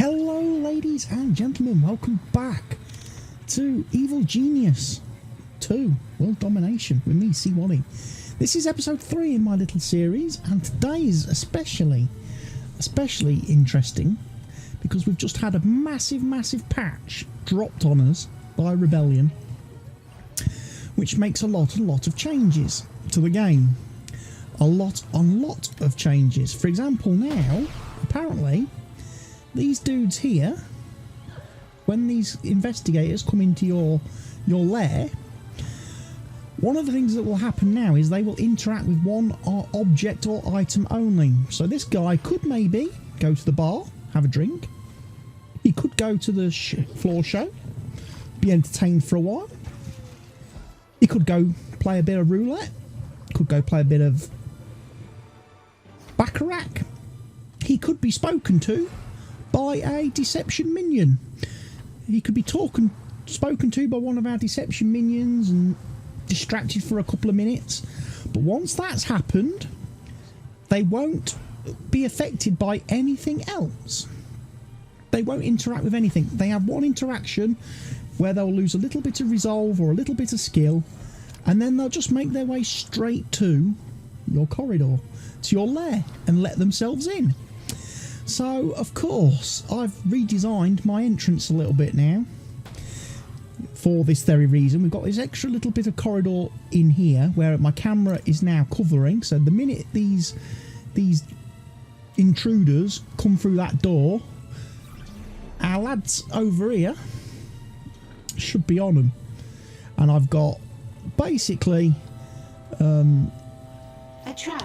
Hello ladies and gentlemen, welcome back to Evil Genius 2 World Domination with me, CWATTYESO. This is episode 3 in my little series, and today is especially interesting because we've just had a massive patch dropped on us by Rebellion, which makes a lot of changes to the game. A lot of changes. For example, now apparently these dudes here, when these investigators come into your lair, one of the things that will happen now is they will interact with one object or item only. So this guy could maybe go to the bar, have a drink. He could go to the floor show, be entertained for a while. He could go play a bit of roulette. Could go play a bit of baccarat. He could be spoken to by a deception minion. He could be spoken to by one of our deception minions and distracted for a couple of minutes. But once that's happened, they won't be affected by anything else. They won't interact with anything. They have one interaction where they'll lose a little bit of resolve or a little bit of skill, and then they'll just make their way straight to your corridor, to your lair, and let themselves in. So, of course, I've redesigned my entrance a little bit now for this very reason. We've got this extra little bit of corridor in here where my camera is now covering. So the minute these intruders come through that door, our lads over here should be on them. And I've got basically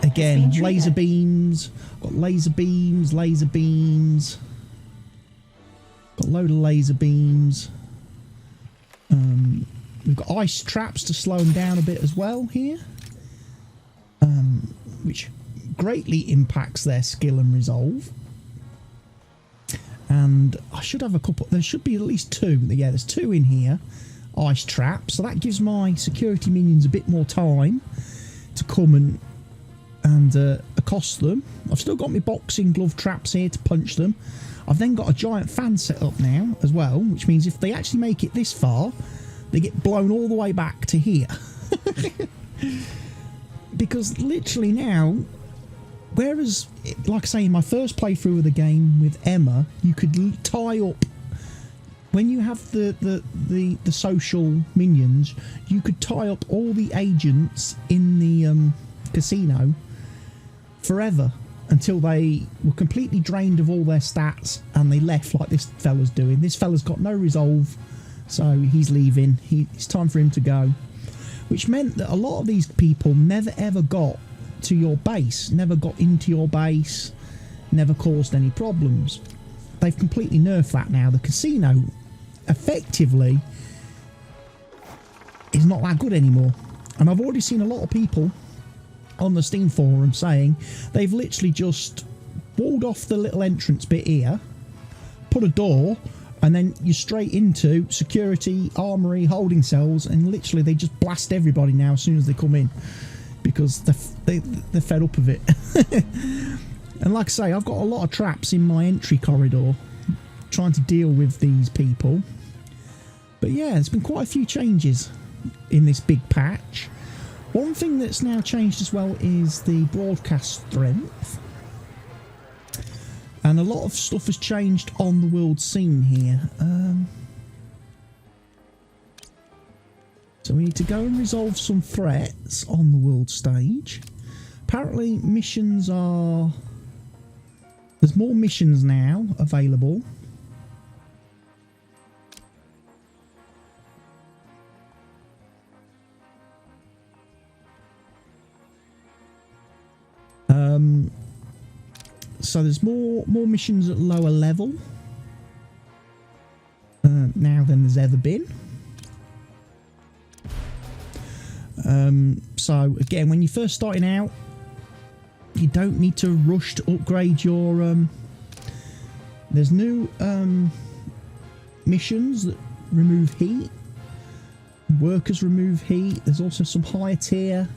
again laser beams. Got laser beams, got a load of laser beams. We've got ice traps to slow them down a bit as well here, which greatly impacts their skill and resolve. And I should have a couple. There should be at least two. Yeah, there's two in here, ice traps. So that gives my security minions a bit more time to come and accost them. I've still got my boxing glove traps here to punch them. I've then got a giant fan set up now as well, which means if they actually make it this far, they get blown all the way back to here. Because literally now, whereas, like I say, in my first playthrough of the game with Emma, you could tie up, when you have the social minions, you could tie up all the agents in the casino forever until they were completely drained of all their stats and they left, like this fella's doing. This fella's got no resolve, so he's leaving. It's time for him to go, which meant that a lot of these people never ever got to your base, never got into your base, never caused any problems. They've completely nerfed that now. The casino effectively is not that good anymore, and I've already seen a lot of people on the Steam forum saying they've literally just walled off the little entrance bit here, put a door, and then you're straight into security, armory, holding cells, and literally they just blast everybody now as soon as they come in because they're fed up of it. And like I say, I've got a lot of traps in my entry corridor trying to deal with these people. But yeah, there's been quite a few changes in this big patch. One thing that's now changed as well is the broadcast strength. And a lot of stuff has changed on the world scene here. So we need to go and resolve some threats on the world stage. Apparently missions are... There's more missions now available. So there's more missions at lower level now than there's ever been. So again, when you're first starting out, you don't need to rush to upgrade your there's new missions that remove heat. Workers remove heat. There's also some higher tier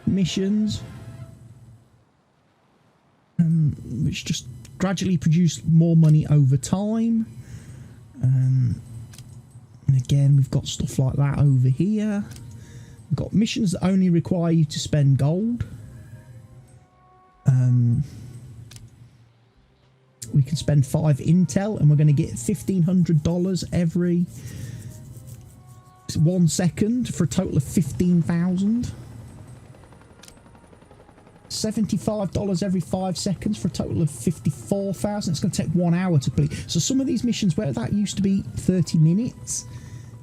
missions which just gradually produce more money over time. And again, we've got stuff like that over here. We've got missions that only require you to spend gold. We can spend 5 intel and we're going to get $1,500 every 1 second for a total of 15,000. $75 every 5 seconds for a total of 54,000. It's going to take 1 hour to complete. So some of these missions where that used to be 30 minutes,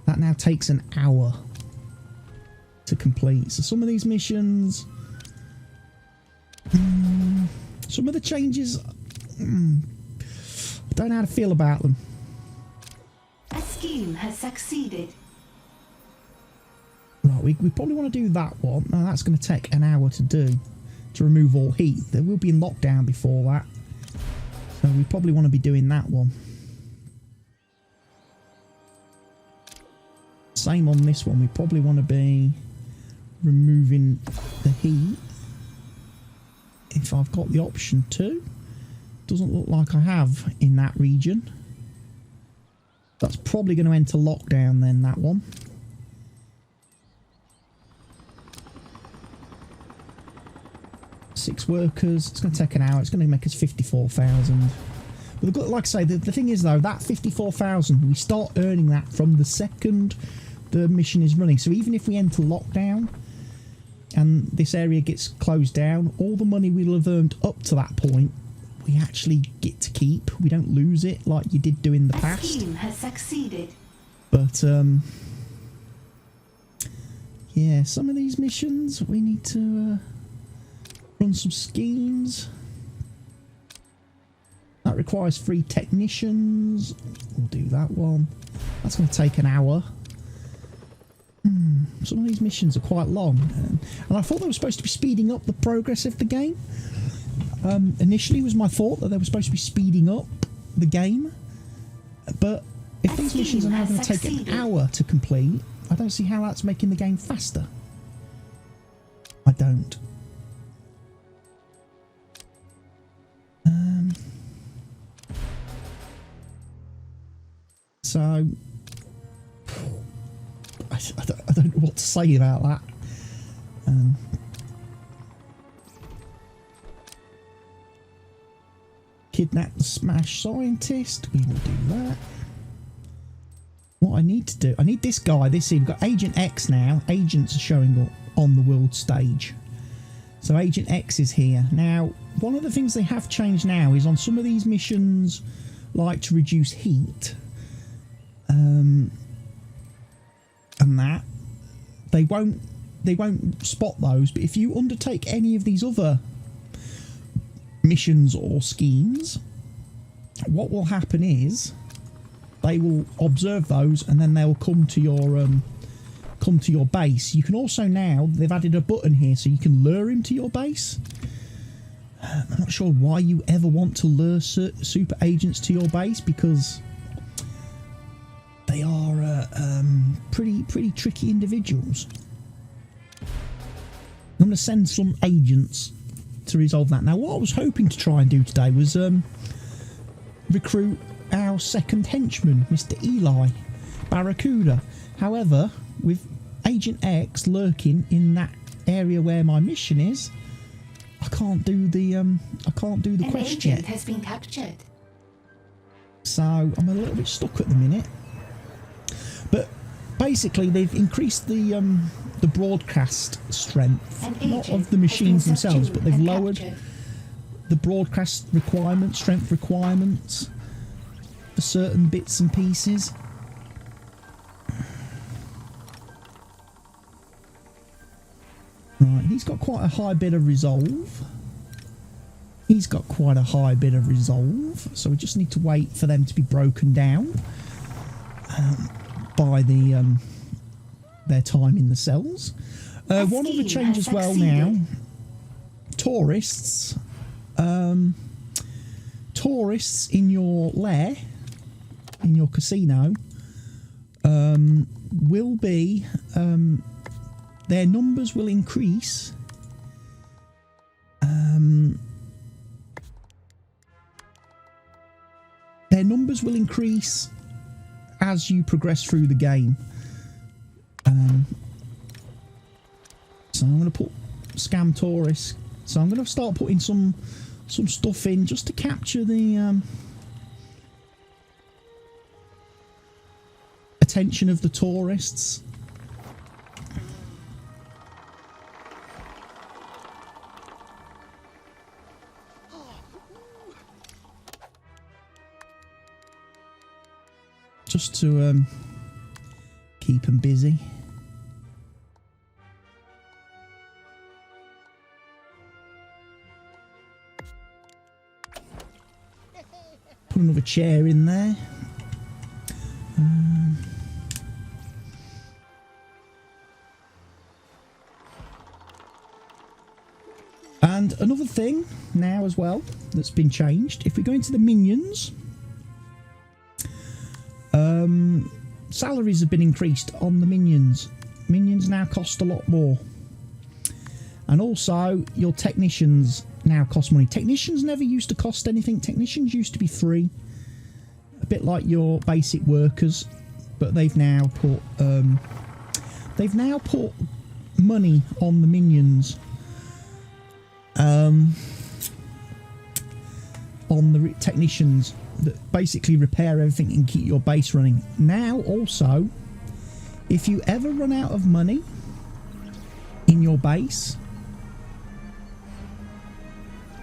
that now takes an hour to complete. So some of these missions, some of the changes, I don't know how to feel about them. A scheme has succeeded. Right, we probably want to do that one. Now that's going to take an hour to do, to remove all heat. They will be in lockdown before that, so we probably want to be doing that one. Same on this one, we probably want to be removing the heat if I've got the option to. Doesn't look like I have in that region. That's probably going to enter lockdown then, that one. Six workers, it's going to take an hour, it's going to make us 54,000. But like I say, the thing is though, that 54,000, we start earning that from the second the mission is running. So even if we enter lockdown and this area gets closed down, all the money we'll have earned up to that point, we actually get to keep. We don't lose it like you did do in the past. The scheme has succeeded. But yeah, some of these missions we need to run some schemes. That requires 3 technicians. We'll do that one. That's going to take an hour. Some of these missions are quite long, and I thought they were supposed to be speeding up the progress of the game. Initially was my thought that they were supposed to be speeding up the game, but if these missions are now going to take an hour to complete, I don't see how that's making the game faster. I don't. So I don't know what to say about that. Kidnap the smash scientist. We will do that. What I need to do, I need this guy. We've got Agent X now. Agents are showing up on the world stage. So Agent X is here. Now, one of the things they have changed now is on some of these missions, like to reduce heat, and that they won't spot those. But if you undertake any of these other missions or schemes, what will happen is they will observe those and then they'll come to your base. You can also now, they've added a button here so you can lure him to your base. I'm not sure why you ever want to lure super agents to your base, because they are pretty tricky individuals. I'm going to send some agents to resolve that. Now, what I was hoping to try and do today was recruit our second henchman, Mr. Eli Barracuda. However, with Agent X lurking in that area where my mission is, I can't do the quest agent yet. Has been captured. So I'm a little bit stuck at the minute. But basically, they've increased the broadcast strength, not of the machines themselves, but they've lowered the broadcast requirements, strength requirements for certain bits and pieces. Right, he's got quite a high bit of resolve. So we just need to wait for them to be broken down by their time in the cells. One other change as well now, tourists in your lair, in your casino, will be, their numbers will increase their numbers will increase as you progress through the game. So I'm going to put scam tourists. So I'm going to start putting some stuff in just to capture the attention of the tourists. Just to keep them busy. Put another chair in there. And another thing now as well that's been changed. If we go into the minions, salaries have been increased on the minions. Minions now cost a lot more. And also your technicians now cost money. Technicians never used to cost anything. Technicians used to be free, a bit like your basic workers, but they've now put money on the minions, on the technicians that basically repair everything and keep your base running. Now also, if you ever run out of money in your base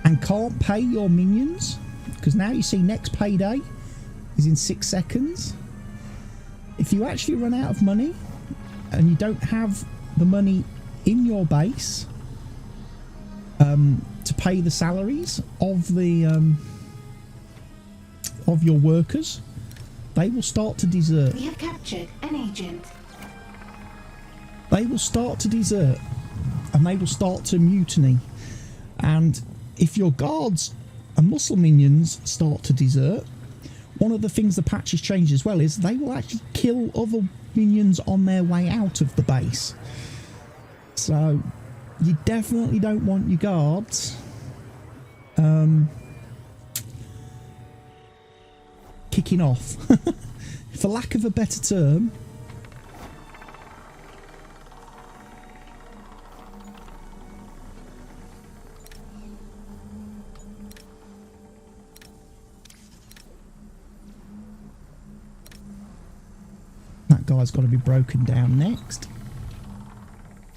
and can't pay your minions, because now you see next payday is in 6 seconds. If you actually run out of money and you don't have the money in your base to pay the salaries of the of your workers, they will start to desert. We have captured an agent. They will start to desert and they will start to mutiny. And if your guards and muscle minions start to desert, one of the things the patch has changed as well is they will actually kill other minions on their way out of the base. So you definitely don't want your guards kicking off, for lack of a better term. That guy's got to be broken down next.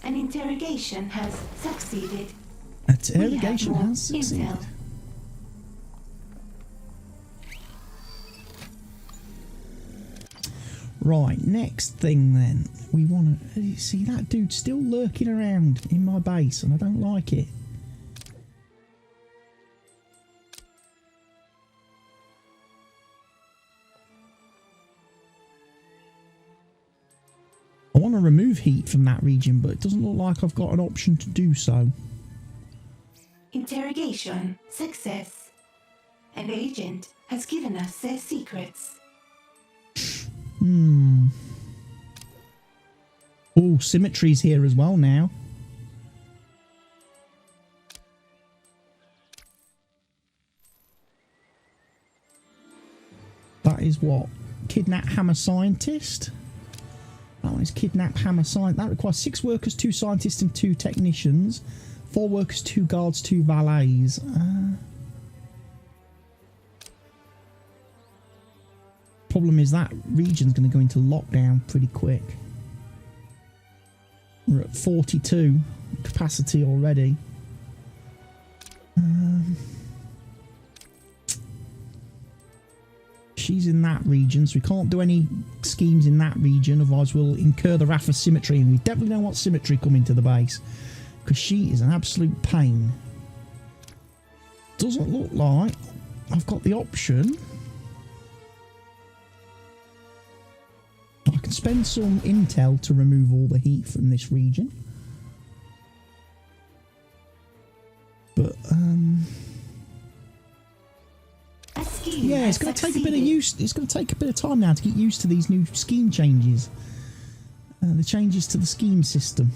An interrogation has succeeded. Interrogation has succeeded. Intel. Right, next thing then. We want to see that dude still lurking around in my base, and I don't like it. I want to remove heat from that region, but it doesn't look like I've got an option to do so. Interrogation success. An agent has given us their secrets. Oh, symmetry's here as well now. That is what? Kidnap hammer scientist? That one is kidnap hammer scientist. That requires 6 workers, 2 scientists and 2 technicians. 4 workers, 2 guards, 2 valets. Problem is that region's going to go into lockdown pretty quick. We're at 42 capacity already. She's in that region, so we can't do any schemes in that region, otherwise we'll incur the wrath of symmetry, and we definitely don't want symmetry coming to the base, because she is an absolute pain. Doesn't look like I've got the option. I can spend some intel to remove all the heat from this region. But, yeah, it's going to take a bit of use. It's going to take a bit of time now to get used to these new scheme changes. The changes to the scheme system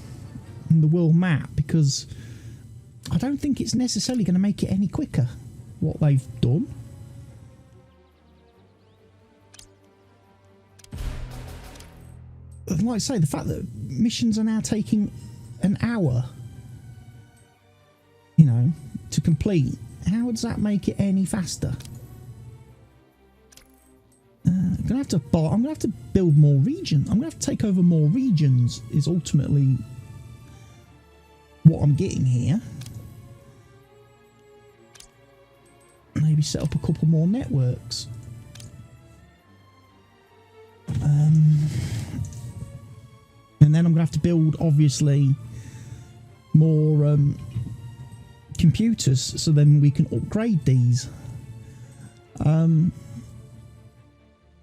and the world map, because I don't think it's necessarily going to make it any quicker, what they've done. like I say, the fact that missions are now taking an hour, you know, to complete, how does that make it any faster? I'm gonna have to build more regions. I'm gonna have to take over more regions. Is ultimately what I'm getting here. Maybe set up a couple more networks. And then I'm gonna have to build, obviously, more computers, so then we can upgrade these.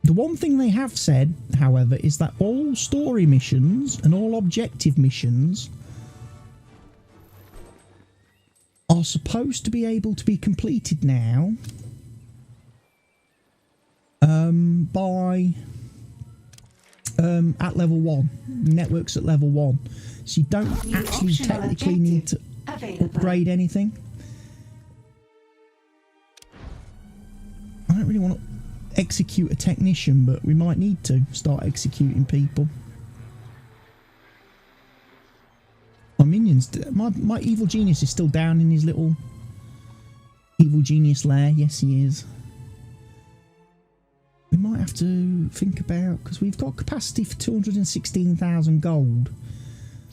The one thing they have said, however, is that all story missions and all objective missions are supposed to be able to be completed now by at level 1, networks at level 1, so you don't actually technically need to upgrade anything. I don't really want to execute a technician, but we might need to start executing people. My minions, my evil genius is still down in his little evil genius lair. Yes, he is. We might have to think about, because we've got capacity for 216,000 gold.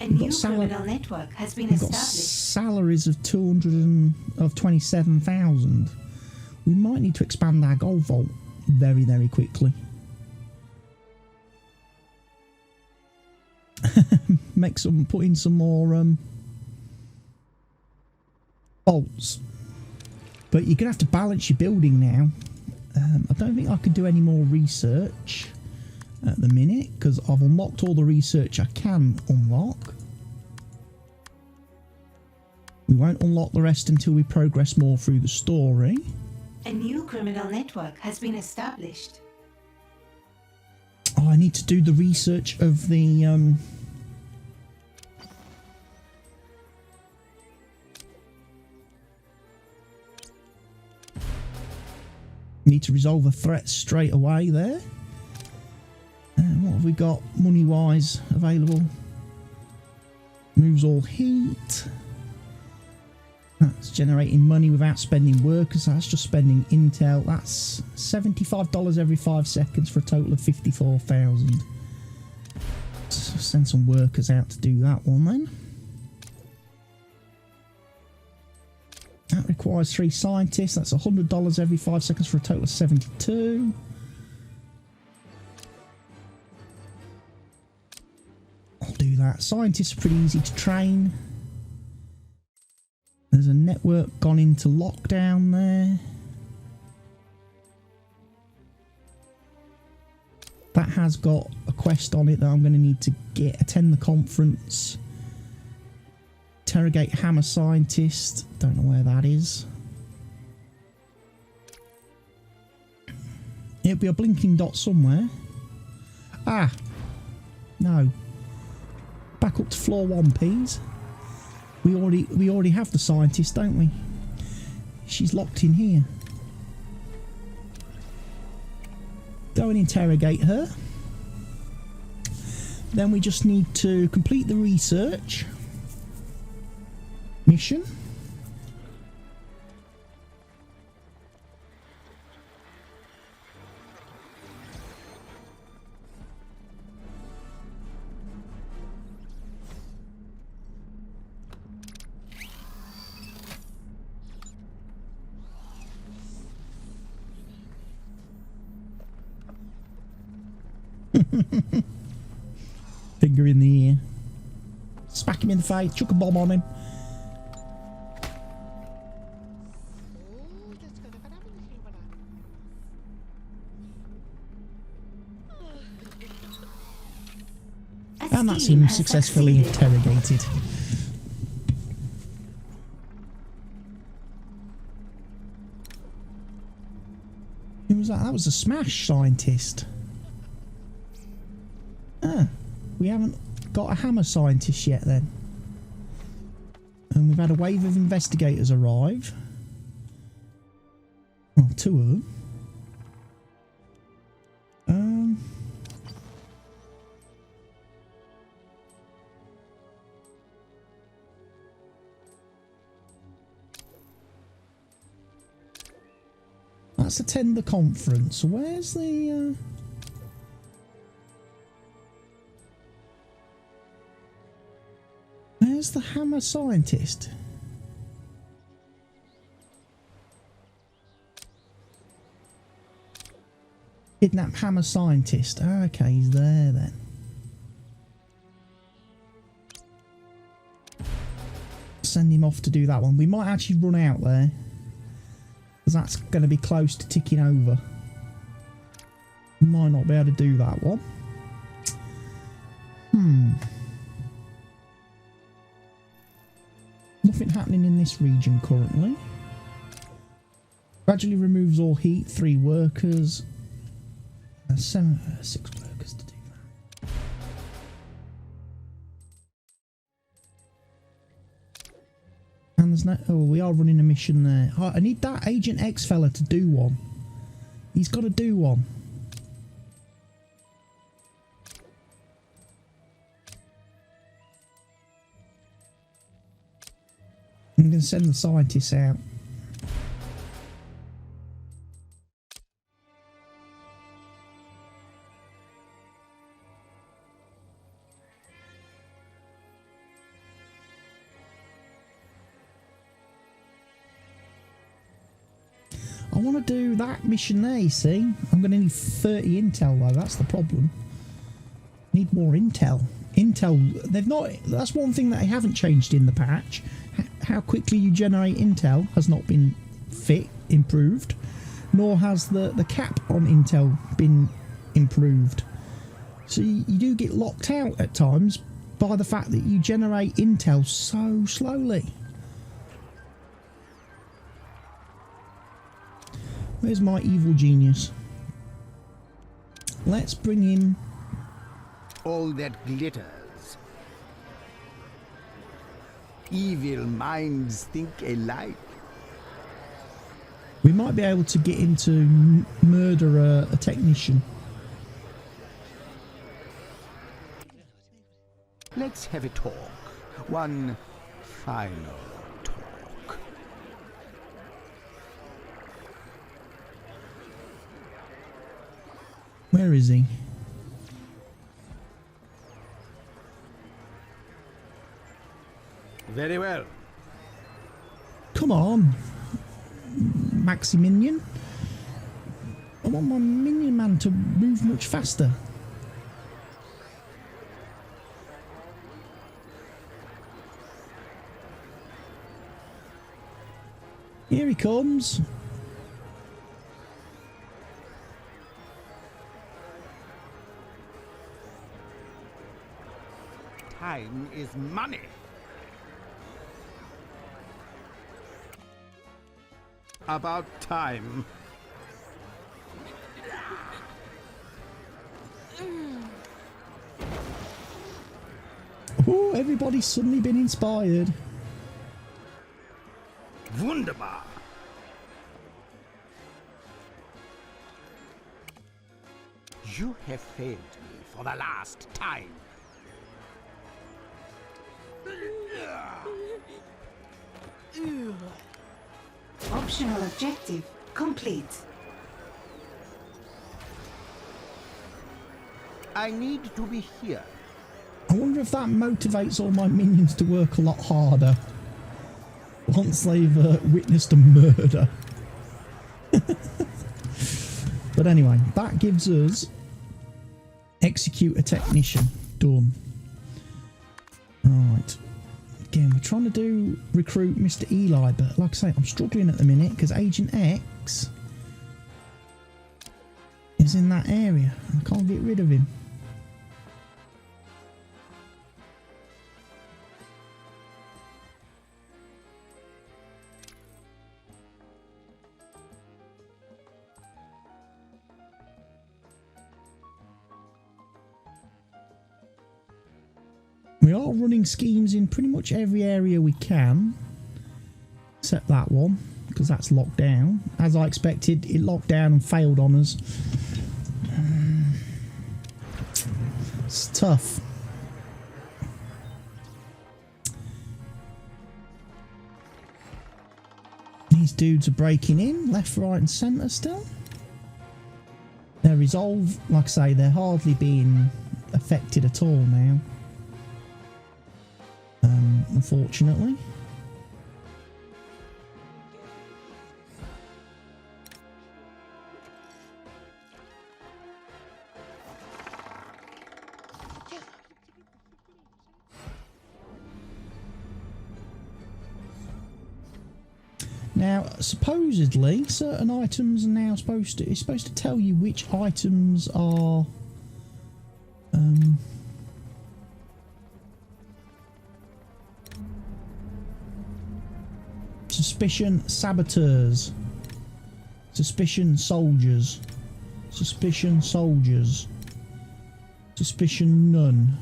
A new criminal network has been established. Salaries of 27,000. We might need to expand our gold vault very, very quickly. Put in some more bolts. But you're gonna have to balance your building now. I don't think I can do any more research at the minute, because I've unlocked all the research I can unlock. We won't unlock the rest until we progress more through the story. A new criminal network has been established. Oh, I need to do the research of the need to resolve a threat straight away there. And what have we got money wise available? Moves all heat. That's generating money without spending workers. That's just spending intel. That's $75 every 5 seconds for a total of 54,000. Send some workers out to do that one then. That requires 3 scientists. That's $100 every 5 seconds for a total of 72. I'll do that. Scientists are pretty easy to train. There's a network gone into lockdown there. That has got a quest on it that I'm going to need to attend the conference. Interrogate hammer scientist. Don't know where that is. It'll be a blinking dot somewhere. Ah! No. Back up to floor 1, please. We already have the scientist, don't we? She's locked in here. Go and interrogate her. Then we just need to complete the research mission. Finger in the ear. Smack him in the face. Chuck a bomb on him. And that's him successfully interrogated. Who was that? That was a Smash scientist. Ah, we haven't got a hammer scientist yet then. And we've had a wave of investigators arrive. Well, 2 of them. let's attend the conference. Where's the... Where's the hammer scientist? Kidnap hammer scientist. Oh, okay, he's there then. Send him off to do that one. We might actually run out there, because that's going to be close to ticking over. Might not be able to do that one. Nothing happening in this region currently. Gradually removes all heat. 3 workers. 6 workers to do that. And there's no... Oh, we are running a mission there. Oh, I need that Agent X fella to do one. He's got to do one. I'm going to send the scientists out. I want to do that mission there, you see. I'm going to need 30 intel though, that's the problem. Need more intel. Intel, they've not... That's one thing that they haven't changed in the patch. How quickly you generate intel has not been improved, nor has the cap on intel been improved. So you do get locked out at times by the fact that you generate intel so slowly. Where's my evil genius? Let's bring him... All that glitters. Evil minds think alike. We might be able to get him to murder a technician. Let's have a talk. One final talk. Where is he? Very well. Come on, Maxi Minion. I want my Minion Man to move much faster. Here he comes. Time is money. About time. Oh, everybody's suddenly been inspired. Wunderbar. You have failed me for the last time. Optional objective complete. I need to be here. I wonder if that motivates all my minions to work a lot harder once they've witnessed a murder. But anyway, that gives us execute a technician. Done. Right. Again, we're trying to recruit Mr. Eli, but like I say, I'm struggling at the minute because Agent X is in that area and I can't get rid of him. We are running schemes in pretty much every area we can, except that one, because that's locked down. As I expected, it locked down and failed on us. It's tough. He's dudes are breaking in, left, right and centre still. Their resolve, like I say, they're hardly being affected at all now. Unfortunately. Now, supposedly, certain items are now supposed to... It's supposed to tell you which items are... suspicion saboteurs. Suspicion soldiers. Suspicion soldiers. Suspicion none.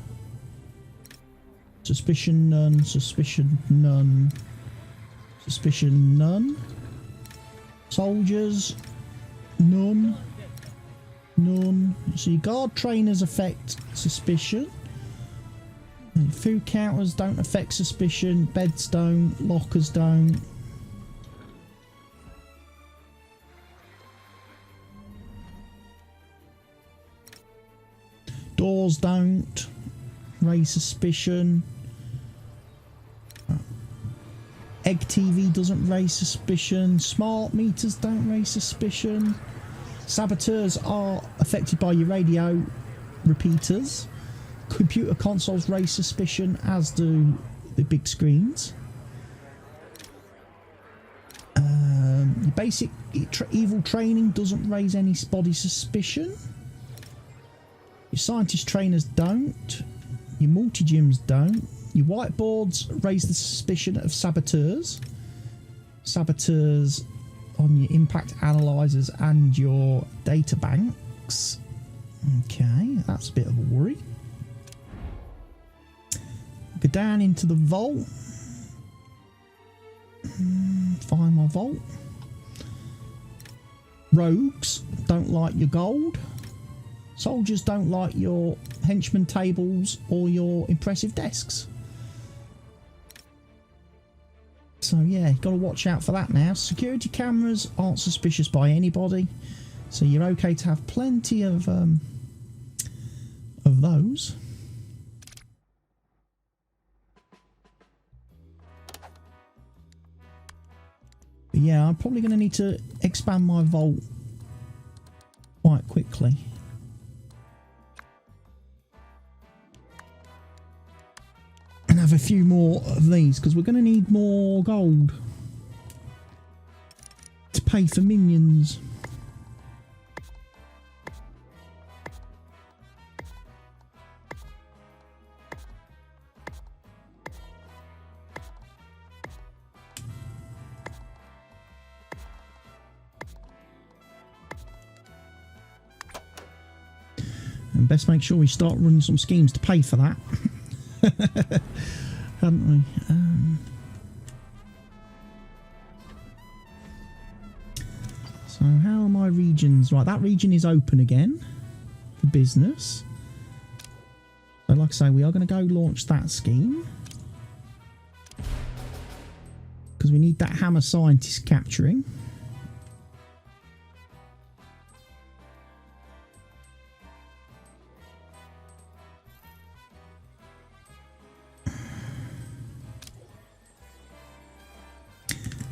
Suspicion none. Suspicion none. Suspicion none. Soldiers none. None. So your guard trainers affect suspicion. Food counters don't affect suspicion. Beds don't. Lockers don't. Doors don't raise suspicion. Egg TV doesn't raise suspicion. Smart meters don't raise suspicion. Saboteurs are affected by your radio repeaters. Computer consoles raise suspicion, as do the big screens. Your basic evil training doesn't raise anybody suspicion. Your scientist trainers don't. Your multi-gyms don't. Your whiteboards raise the suspicion of saboteurs. Saboteurs on your impact analyzers and your data banks. Okay, that's a bit of a worry. Go down into the vault. Find my vault. Rogues don't like your gold. Soldiers don't like your henchman tables or your impressive desks. So yeah, got to watch out for that now. Security cameras aren't suspicious by anybody, so you're okay to have plenty of those. But yeah, I'm probably going to need to expand my vault quite quickly. And have a few more of these, because we're going to need more gold to pay for minions. And best make sure we start running some schemes to pay for that. Haven't we? So how are my regions? Right, that region is open again for business. So like I say, we are going to go launch that scheme, because we need that hammer scientist capturing.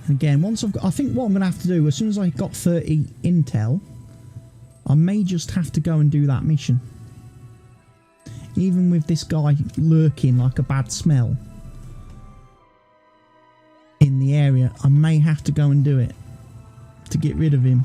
Again, once I've got, I think what I'm going to have to do, as soon as I got 30 intel, I may just have to go and do that mission. Even with this guy lurking like a bad smell in the area, I may have to go and do it to get rid of him.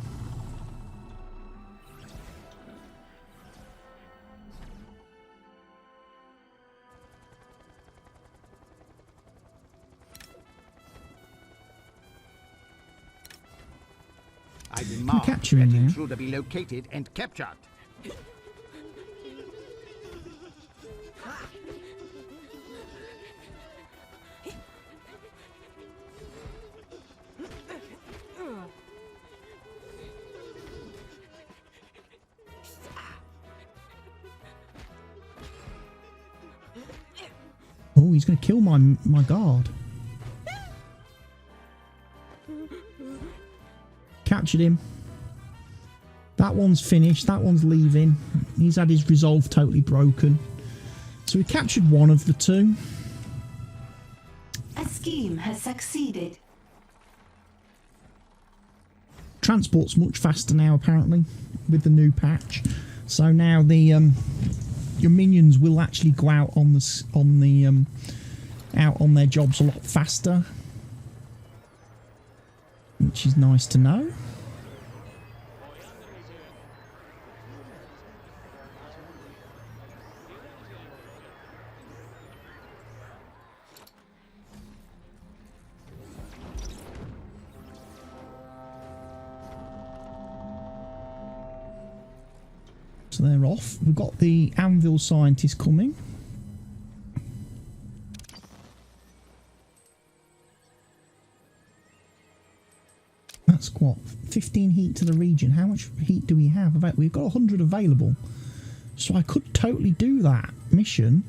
I demand capture that him now. intruder be located and captured. Oh, he's going to kill my guard. captured him. That one's finished. That one's leaving. He's had his resolve totally broken. So we captured one of the two. A scheme has succeeded. Transport's much faster now, apparently, with the new patch. So now the your minions will actually go out on the out on their jobs a lot faster, which is nice to know. So they're off. We've got the anvil scientist coming. That's what, 15 heat to the region. How much heat do we have? We've got 100 available. So I could totally do that mission.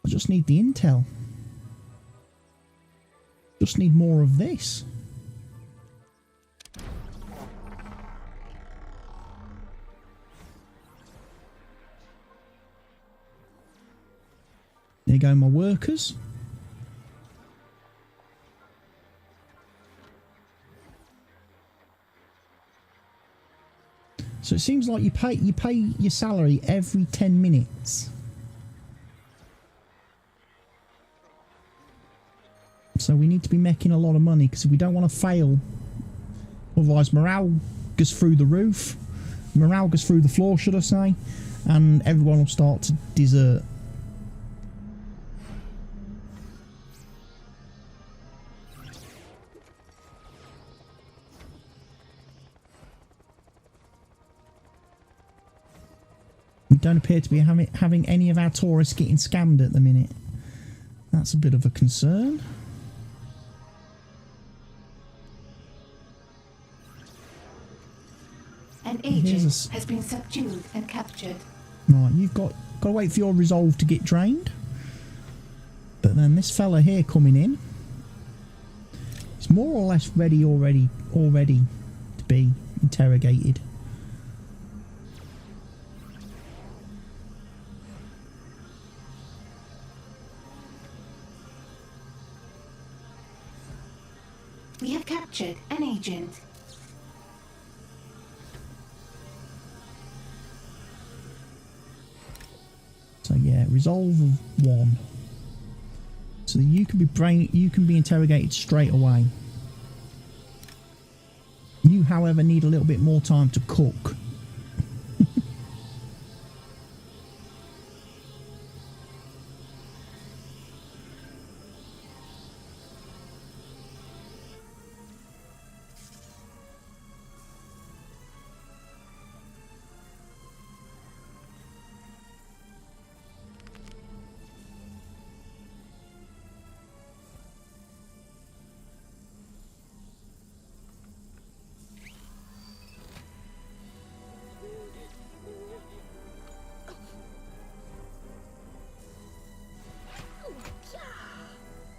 I just need the intel. Just need more of this. There you go, my workers. So it seems like you pay your salary every 10 minutes. So we need to be making a lot of money because we don't want to fail. Otherwise morale goes through the roof. Morale goes through the floor, should I say. And everyone will start to desert. We don't appear to be having any of our tourists getting scammed at the minute. That's a bit of a concern. An agent has been subdued and captured. Right, you've got to wait for your resolve to get drained. But then this fella here coming in, he's more or less ready already to be interrogated. We have captured an agent. So yeah, resolve of 1. So that you can be interrogated straight away. You, however, need a little bit more time to cook.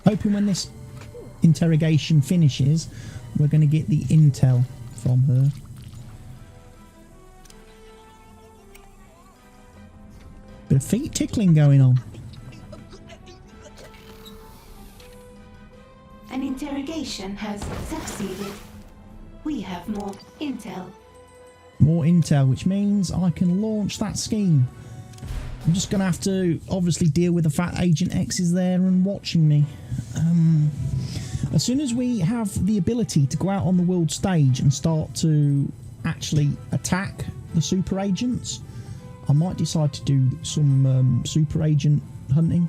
Hoping when this interrogation finishes, we're going to get the intel from her. Bit of feet tickling going on. An interrogation has succeeded. We have more intel. More intel, which means I can launch that scheme. I'm just going to have to obviously deal with the fact Agent X is there and watching me. As soon as we have the ability to go out on the world stage and start to actually attack the super agents, I might decide to do some super agent hunting.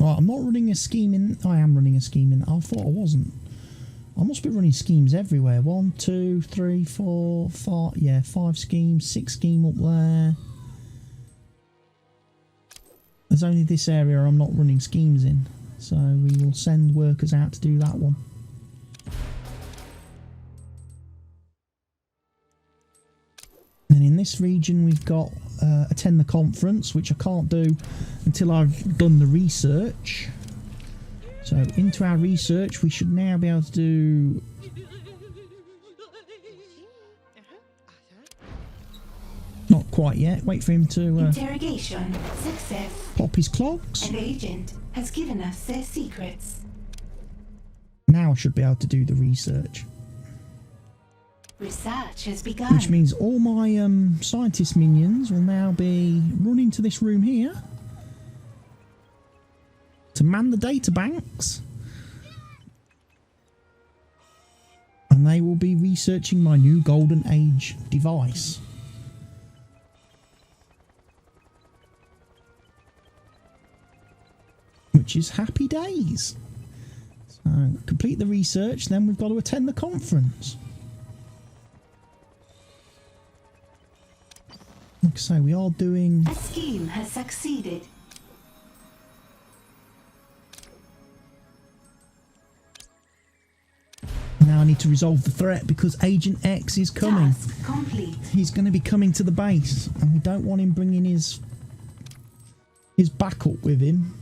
Right, I'm not running a scheme in. I am running a scheme in. I thought I wasn't. I must be running schemes everywhere. 1, 2, 3, 4, 5. Yeah, 5 schemes, 6 scheme up there. There's only this area I'm not running schemes in. So we will send workers out to do that one. And in this region we've got attend the conference, which I can't do until I've done the research. So into our research we should now be able to do... Not quite yet. Wait for him to Interrogation success. pop his clogs. An agent has given us their secrets. Now I should be able to do the research. Research has begun. Which means all my scientist minions will now be run into this room here to man the data banks. And they will be researching my new Golden Age device. Which is happy days. So complete the research, then we've got to attend the conference. Like I say, we are doing... A scheme has succeeded. Now I need to resolve the threat because Agent X is coming. Task complete. He's going to be coming to the base and we don't want him bringing his backup with him.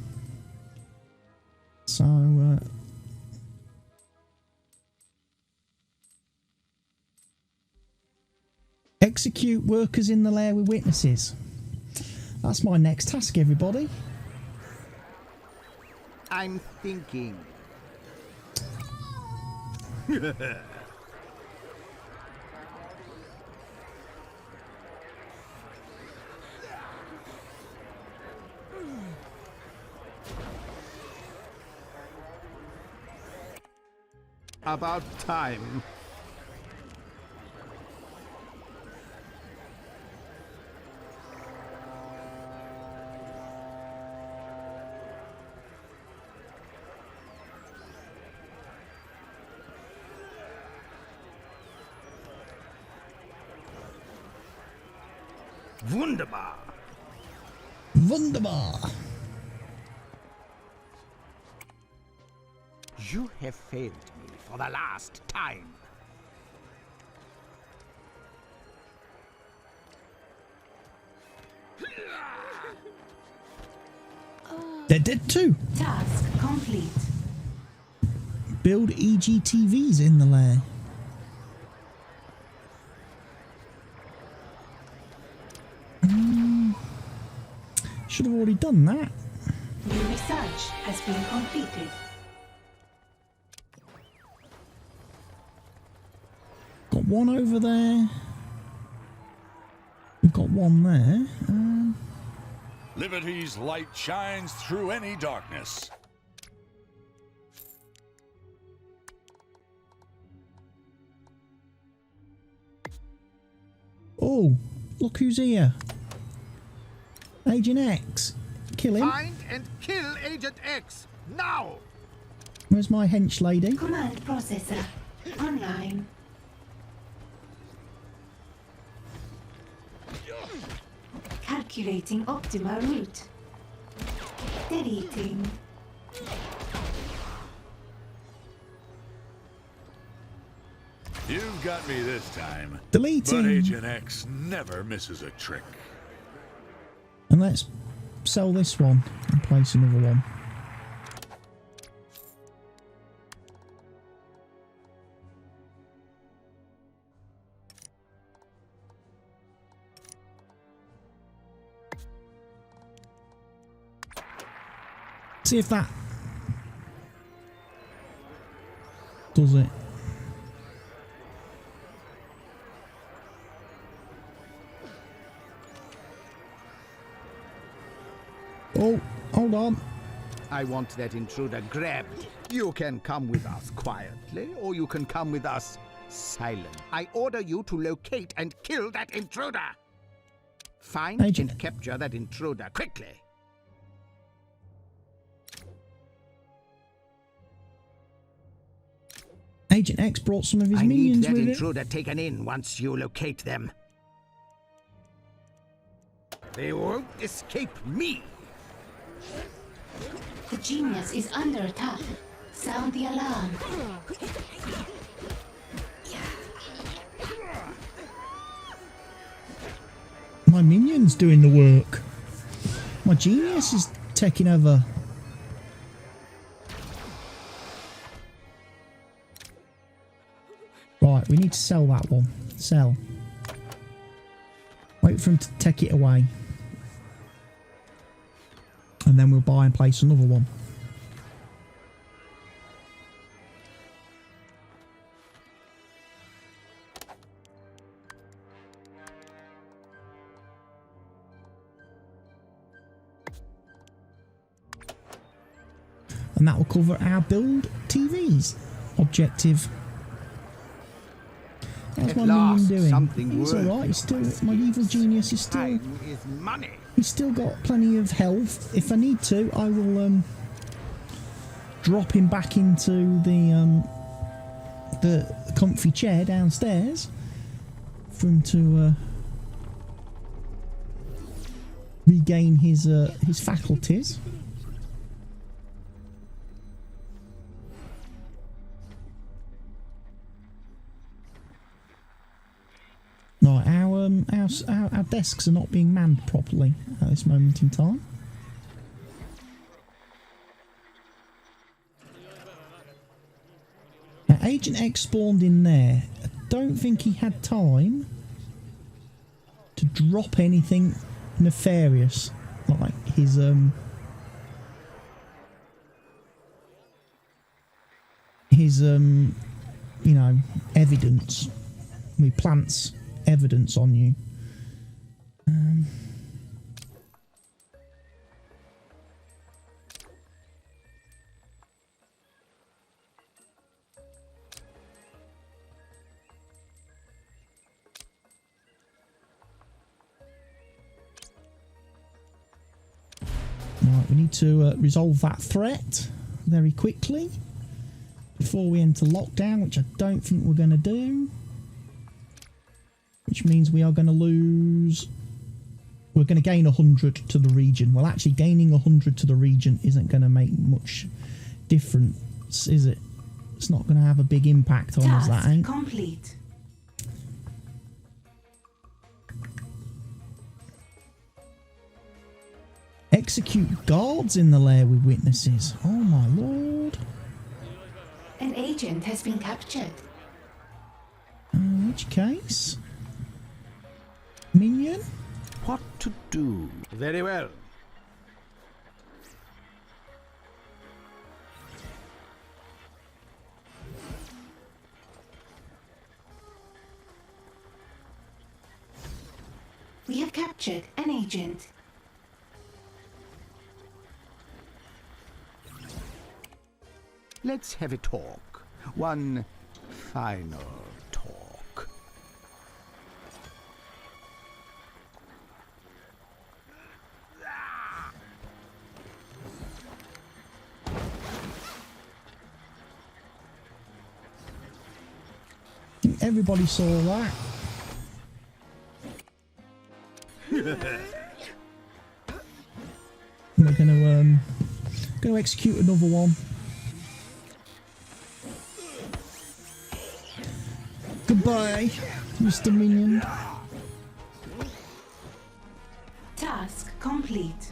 So... execute workers in the lair with witnesses. That's my next task, everybody. I'm thinking. About time. Wunderbar. Wunderbar. You have failed me for the last time. They're dead too. Task complete. Build EGTVs in the lair. Should have already done that. New research has been completed. Got one over there. We've got one there. Liberty's light shines through any darkness. Oh, look who's here. Agent X. Kill him. Find and kill Agent X now. Where's my hench lady? Command processor online. Calculating optimal route. Deleting. You've got me this time. Deleting. But Agent X never misses a trick. And let's sell this one and place another one. See if that does it. Oh, hold on. I want that intruder grabbed. You can come with us quietly, or you can come with us silent. I order you to locate and kill that intruder. Find Agent. and capture that intruder quickly. Agent X brought some of his I need minions that with him. intruder taken in once you locate them. They won't escape me. The genius is under attack. Sound the alarm. My minion's doing the work. My genius is taking over. Right, we need to sell that one. Sell. Wait for him to take it away. And then we'll buy and place another one. And that will cover our build TVs objective. How's At my last, minion doing? something He's worthy alright, he's still, my evil genius is still, Time is money. he's still got plenty of health. If I need to, I will drop him back into the comfy chair downstairs for him to regain his faculties. Right, our desks are not being manned properly at this moment in time. Now, Agent X spawned in there. I don't think he had time to drop anything nefarious, like his you know, evidence. He plants evidence on you. Right, we need to resolve that threat very quickly before we enter lockdown, which I don't think we're going to do. Which means we are going to lose... We're going to gain 100 to the region. Well, actually, gaining 100 to the region isn't going to make much difference, is it? It's not going to have a big impact on us, that ain't. Complete. Execute guards in the lair with witnesses. Oh, my lord. An agent has been captured. In which case... Minion? What to do? Very well. We have captured an agent. Let's have a talk. One final talk. I think everybody saw that. We're gonna execute another one. Goodbye, Mr. Minion. Task complete.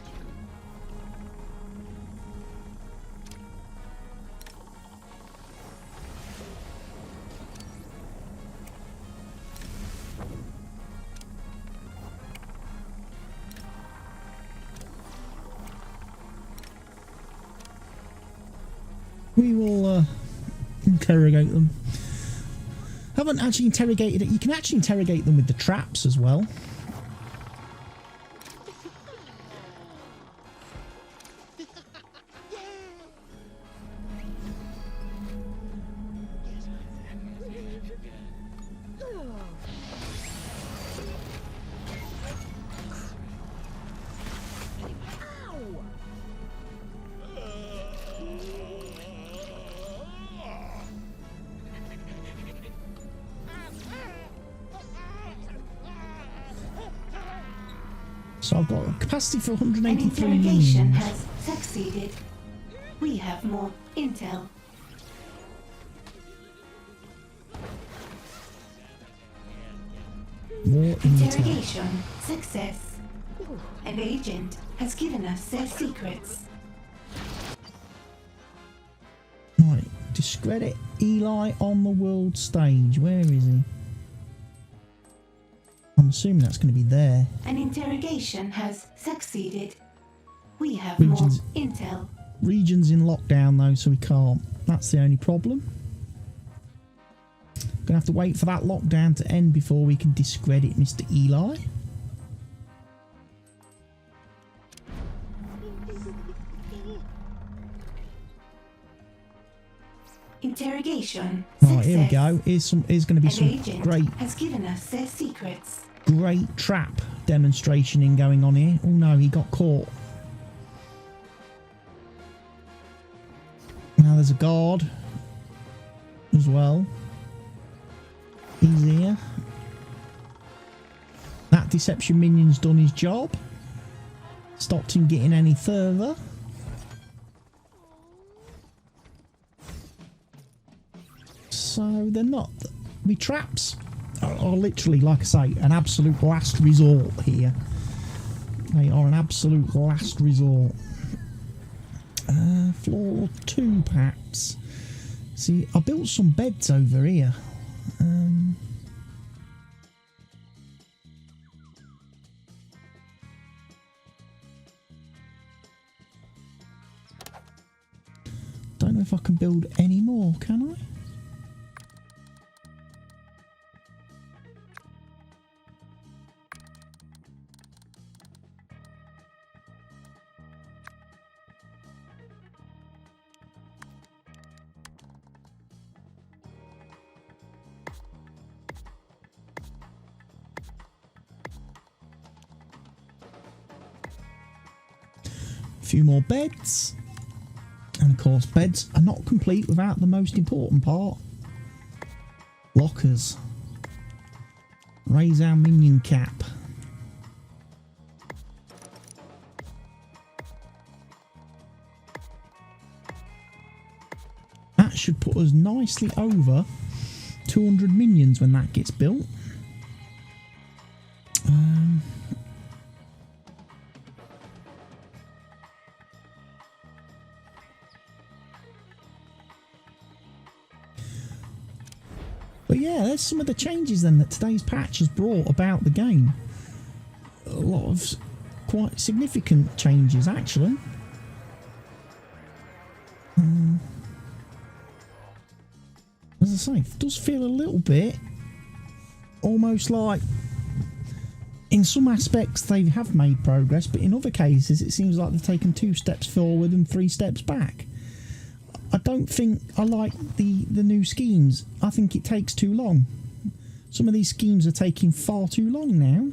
We will interrogate them. Haven't actually interrogated it. You can actually interrogate them with the traps as well. So I've got a capacity for An 183 interrogation minions. has succeeded. We have more intel. More intel. Interrogation success. An agent has given us their secrets. Right, discredit Eli on the world stage. Where is he? I'm assuming that's going to be there. An interrogation has succeeded. We have Regions- more intel. Region's in lockdown though, so we can't. That's the only problem. Gonna have to wait for that lockdown to end before we can discredit Mr. Eli. Interrogation. Right, here we success. go. Here's going to be An some agent great has given us their secrets. trap demonstrationing going on here. Oh no, he got caught. Now there's a guard as well. He's here. That deception minion's done his job. Stopped him getting any further. So they're not. The traps are literally, like I say, an absolute last resort here. They are an absolute last resort. Floor 2 perhaps. See, I built some beds over here. Don't know if I can build any more, can I? Few more beds, and of course beds are not complete without the most important part: lockers. Raise our minion cap. That should put us nicely over 200 minions when that gets built. But yeah, there's some of the changes then that today's patch has brought about the game. A lot of quite significant changes, actually. As I say, it does feel a little bit almost like, in some aspects they have made progress, but in other cases it seems like they've taken 2 steps forward and 3 steps back. I don't think I like the new schemes. I think it takes too long. Some of these schemes are taking far too long now.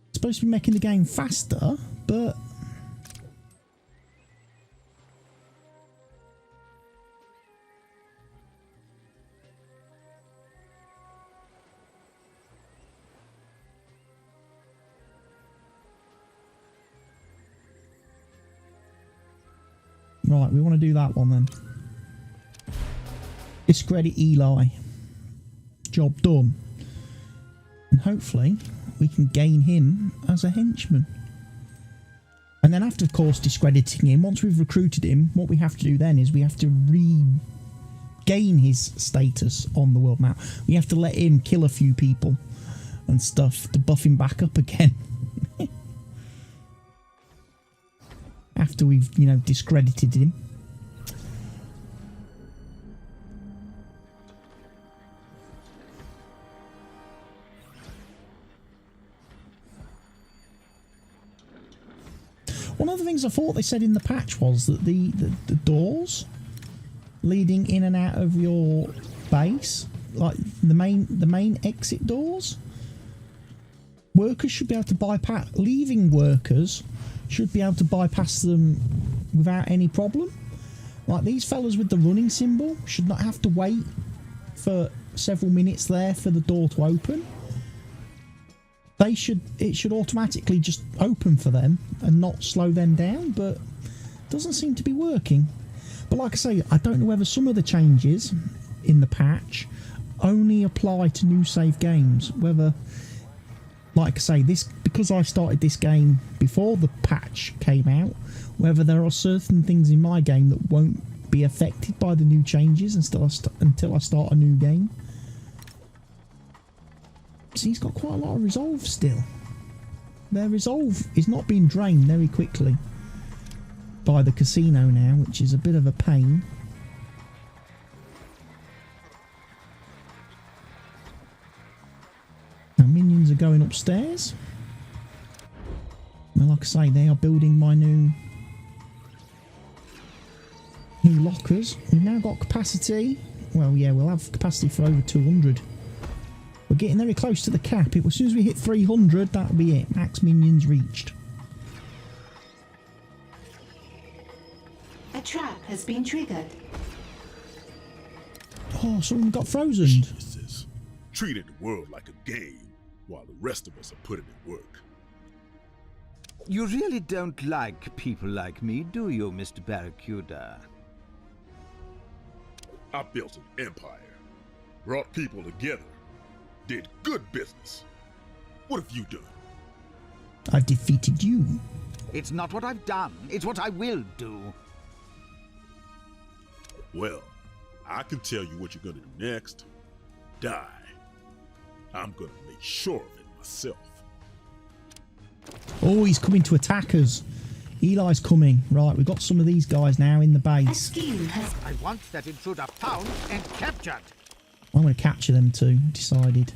It's supposed to be making the game faster, but right, we want to do that one then. Discredit Eli. Job done. And hopefully we can gain him as a henchman. And then after, of course, discrediting him, once we've recruited him, what we have to do then is we have to regain his status on the world map. We have to let him kill a few people and stuff to buff him back up again. After we've, you know, discredited him. One of the things I thought they said in the patch was that the doors leading in and out of your base, like the main exit doors, workers should be able to bypass. Leaving workers should be able to bypass them without any problem. Like these fellas with the running symbol should not have to wait for several minutes there for the door to open. it should automatically just open for them and not slow them down, but doesn't seem to be working. But like I say, I don't know whether some of the changes in the patch only apply to new save games, whether, like I say, this, because I started this game before the patch came out, whether there are certain things in my game that won't be affected by the new changes until I start a new game. See, he's got quite a lot of resolve still. Their resolve is not being drained very quickly by the casino now, which is a bit of a pain. Now minions are going upstairs. Well, like I say, they are building my new lockers. We've now got capacity. Well, yeah, we'll have capacity for over 200. We're getting very close to the cap. As soon as we hit 300, that'll be it. Max minions reached. A trap has been triggered. Oh, someone got frozen. Jesus. Treating the world like a game while the rest of us are putting in work. You really don't like people like me, do you, Mr. Barracuda? I built an empire, brought people together, did good business. What have you done? I've defeated you. It's not what I've done, it's what I will do. Well, I can tell you what you're gonna do next. Die. I'm gonna make sure of it myself. Oh, he's coming to attack us. Eli's coming. Right, we've got some of these guys now in the A base. scheme has I want that intruder found and captured. I'm going to capture them too, decided.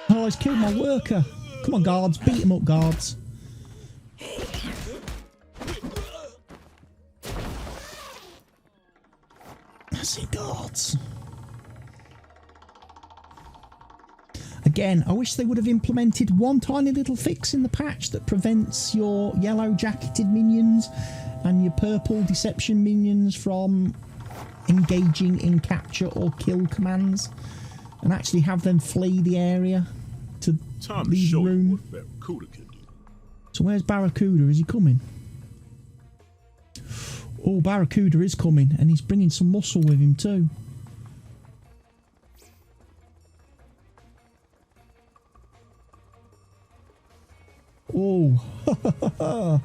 Oh, he's killed my worker. Come on, guards. Beat him up, guards. That's it, guards. Again, I wish they would have implemented one tiny little fix in the patch that prevents your yellow jacketed minions and your purple deception minions from engaging in capture or kill commands, and actually have them flee the area to Time to leave show you room. what Barracuda can do. So where's Barracuda? Is he coming? Oh, Barracuda is coming, and he's bringing some muscle with him too. Oh,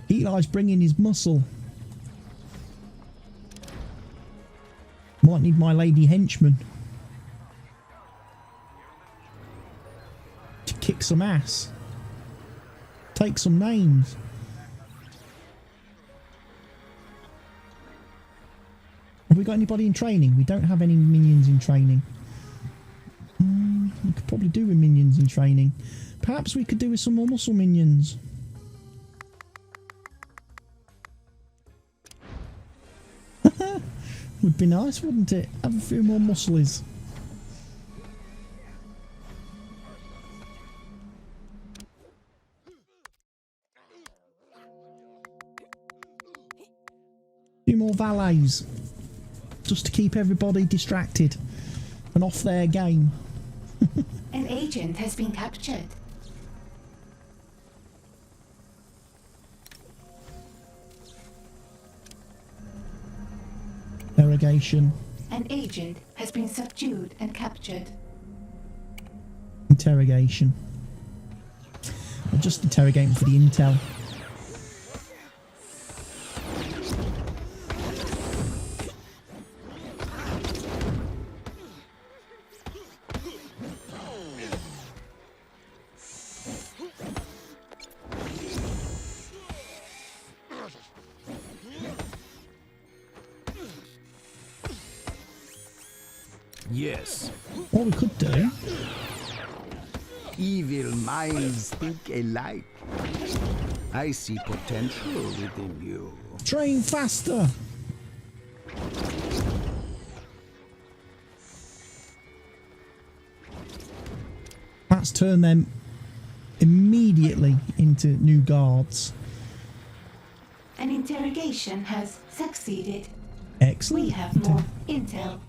Eli's bringing his muscle. Might need my lady henchman to kick some ass. Take some names. Have we got anybody in training? We don't have any minions in training. We could probably do with minions in training. Perhaps we could do with some more muscle minions. Would be nice, wouldn't it? Have a few more musclies. Few more valets. Just to keep everybody distracted and off their game. an agent has been captured. Interrogation. An agent has been subdued and captured. Interrogation. I'll just interrogate him for the intel. Yes. What we could do. Evil minds think alike. I see potential within you. Train faster. that's turned them immediately into new guards. An interrogation has succeeded. Excellent. We have more intel.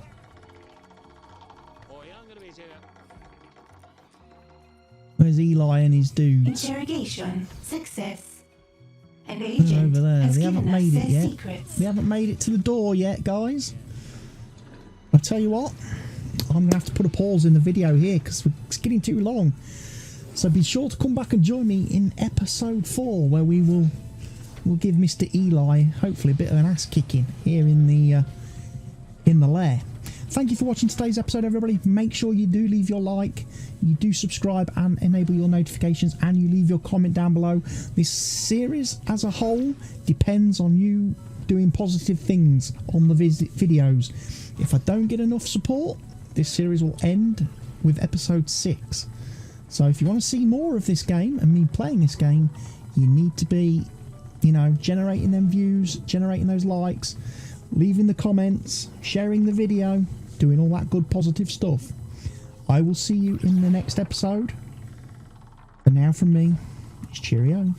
Where's Eli and his dudes? Interrogation success. An They're agent over there. has They given haven't us made it their yet. secrets. They haven't made it to the door yet, guys. I'll tell you what, I'm going to have to put a pause in the video here because it's getting too long. So be sure to come back and join me in episode 4, where we'll give Mr. Eli hopefully a bit of an ass kicking here in the lair. Thank you for watching today's episode, everybody. Make sure you do leave your like, you do subscribe and enable your notifications, and you leave your comment down below. This series as a whole depends on you doing positive things on the videos. If I don't get enough support, this series will end with episode 6. So if you want to see more of this game and me playing this game, you need to be, you know, generating them views, generating those likes, leaving the comments, sharing the video, doing all that good positive stuff. I will see you in the next episode. And now from me, it's cheerio.